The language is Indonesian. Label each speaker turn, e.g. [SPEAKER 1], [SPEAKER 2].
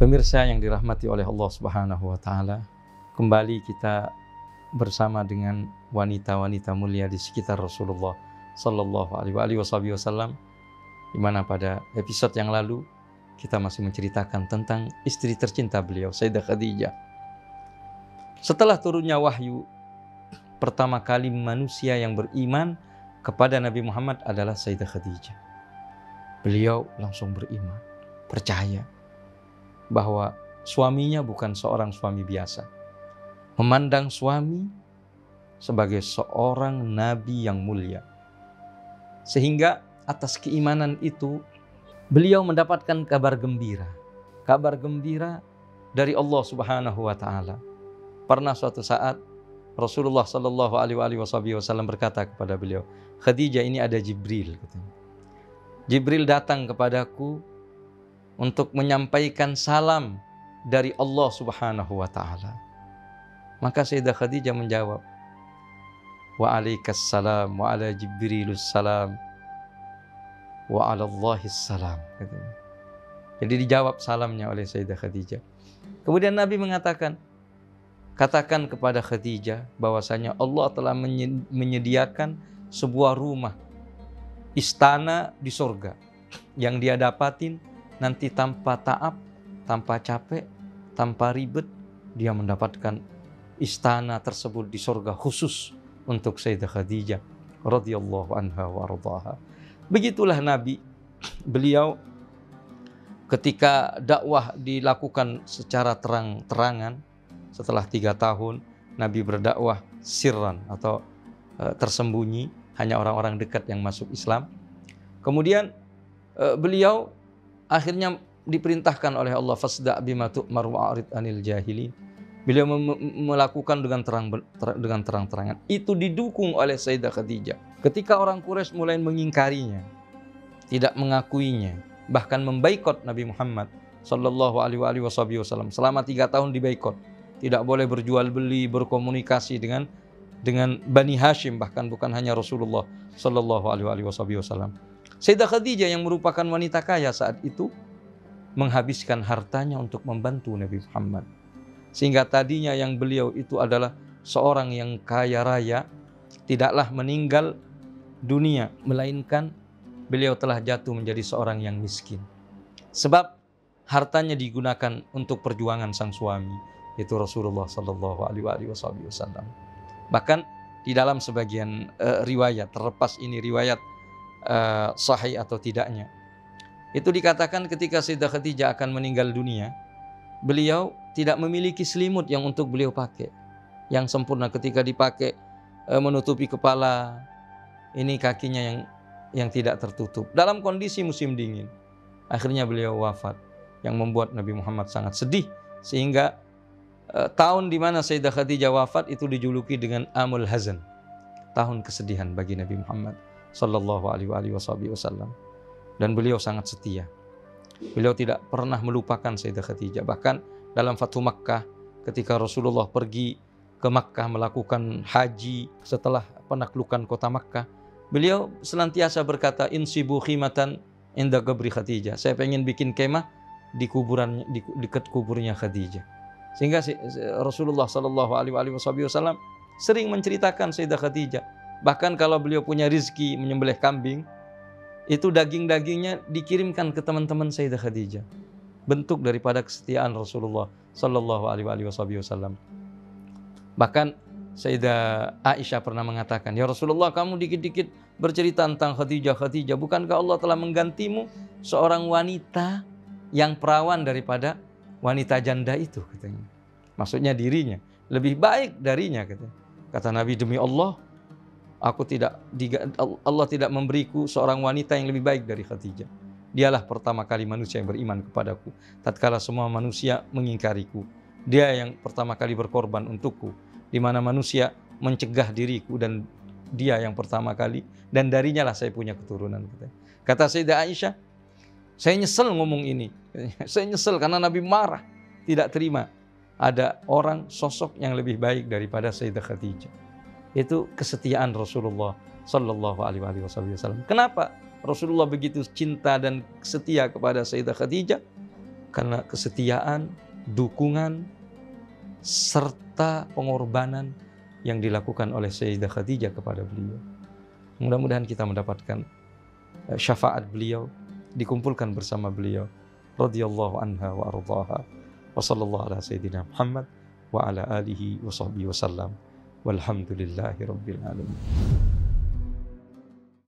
[SPEAKER 1] Pemirsa yang dirahmati oleh Allah Subhanahu wa taala, kembali kita bersama dengan wanita-wanita mulia di sekitar Rasulullah sallallahu alaihi wasallam, di mana pada episode yang lalu kita masih menceritakan tentang istri tercinta beliau, Sayyidah Khadijah. Setelah turunnya wahyu, pertama kali manusia yang beriman kepada Nabi Muhammad adalah Sayyidah Khadijah. Beliau langsung beriman, percaya bahwa suaminya bukan seorang suami biasa. Memandang suami sebagai seorang nabi yang mulia. Sehingga atas keimanan itu beliau mendapatkan kabar gembira. Kabar gembira dari Allah Subhanahu wa taala. Pernah suatu saat Rasulullah sallallahu alaihi wasallam berkata kepada beliau, "Khadijah, ini ada Jibril," katanya. Jibril datang kepadaku untuk menyampaikan salam dari Allah Subhanahu wa taala. Maka Sayyidah Khadijah menjawab, "Wa alaikassalam wa ala Jibrilus salam wa ala Allahis salam." Jadi dijawab salamnya oleh Sayyidah Khadijah. Kemudian Nabi mengatakan, katakan kepada Khadijah bahwasanya Allah telah menyediakan sebuah rumah, istana di surga yang dia dapatin nanti tanpa taab, tanpa capek, tanpa ribet, dia mendapatkan istana tersebut di surga khusus untuk Sayyidah Khadijah radhiyallahu anha wa radhaha. Begitulah Nabi, beliau ketika dakwah dilakukan secara terang-terangan, setelah 3 tahun Nabi berdakwah sirran atau tersembunyi, hanya orang-orang dekat yang masuk Islam. Kemudian beliau akhirnya diperintahkan oleh Allah, fasda' bima tu'mar wa'rid anil jahilin. Beliau melakukan dengan terang-terangan. Itu didukung oleh Sayyidah Khadijah. Ketika orang Quraisy mulai mengingkarinya, tidak mengakuinya, bahkan membaikot Nabi Muhammad sallallahu alaihi wasallam. Selama 3 tahun dibaikot. Tidak boleh berjual beli, berkomunikasi dengan Bani Hashim, bahkan bukan hanya Rasulullah sallallahu alaihi wasallam. Sayyidah Khadijah yang merupakan wanita kaya saat itu menghabiskan hartanya untuk membantu Nabi Muhammad. Sehingga tadinya yang beliau itu adalah seorang yang kaya raya, tidaklah meninggal dunia, melainkan beliau telah jatuh menjadi seorang yang miskin. Sebab hartanya digunakan untuk perjuangan sang suami, yaitu Rasulullah sallallahu alaihi wasallam. Bahkan di dalam sebagian riwayat, terlepas ini riwayat sahih atau tidaknya, itu dikatakan ketika Sayyidah Khadijah akan meninggal dunia, beliau tidak memiliki selimut yang untuk beliau pakai, yang sempurna. Ketika dipakai menutupi kepala, ini kakinya yang tidak tertutup, dalam kondisi musim dingin. Akhirnya beliau wafat, yang membuat Nabi Muhammad sangat sedih. Sehingga tahun di mana Sayyidah Khadijah wafat itu dijuluki dengan Amul Hazan, tahun kesedihan bagi Nabi Muhammad sallallahu alaihi wasallam. Dan beliau sangat setia. Beliau tidak pernah melupakan Sayyidah Khadijah. Bahkan dalam Fathu Makkah, ketika Rasulullah pergi ke Makkah melakukan haji setelah penaklukan kota Makkah, beliau senantiasa berkata, "Insibu khimatan inda qabri Khadijah." Saya pengen bikin kemah di kuburan, di dekat kuburnya Khadijah. Sehingga Rasulullah sallallahu alaihi wasallam sering menceritakan Sayyidah Khadijah. Bahkan kalau beliau punya rezeki menyembelih kambing, itu daging-dagingnya dikirimkan ke teman-teman Sayyidah Khadijah. Bentuk daripada kesetiaan Rasulullah sallallahu alaihi wasallam. Bahkan Sayyidah Aisyah pernah mengatakan, "Ya Rasulullah, kamu dikit-dikit bercerita tentang Khadijah, bukankah Allah telah menggantimu seorang wanita yang perawan daripada wanita janda itu?" katanya. Maksudnya dirinya lebih baik darinya, katanya. Kata Nabi, "Demi Allah, Allah tidak memberiku seorang wanita yang lebih baik dari Khadijah. Dialah pertama kali manusia yang beriman kepadaku, tatkala semua manusia mengingkariku. Dia yang pertama kali berkorban untukku, di mana manusia mencegah diriku, dan dia yang pertama kali, dan darinya lah saya punya keturunan." Kata Sayyidah Aisyah, "Saya nyesel ngomong ini. Saya nyesel karena Nabi marah, tidak terima ada orang sosok yang lebih baik daripada Sayyidah Khadijah." Itu kesetiaan Rasulullah sallallahu alaihi wasallam. Kenapa Rasulullah begitu cinta dan setia kepada Sayyidah Khadijah? karena kesetiaan, dukungan, serta pengorbanan yang dilakukan oleh Sayyidah Khadijah kepada beliau. Mudah-mudahan kita mendapatkan syafaat beliau, dikumpulkan bersama beliau radhiyallahu anha wa ardhaha. Wa sallallahu ala sayyidina Muhammad wa ala alihi wa sahbihi wasallam. Walhamdulillahi rabbil alamin.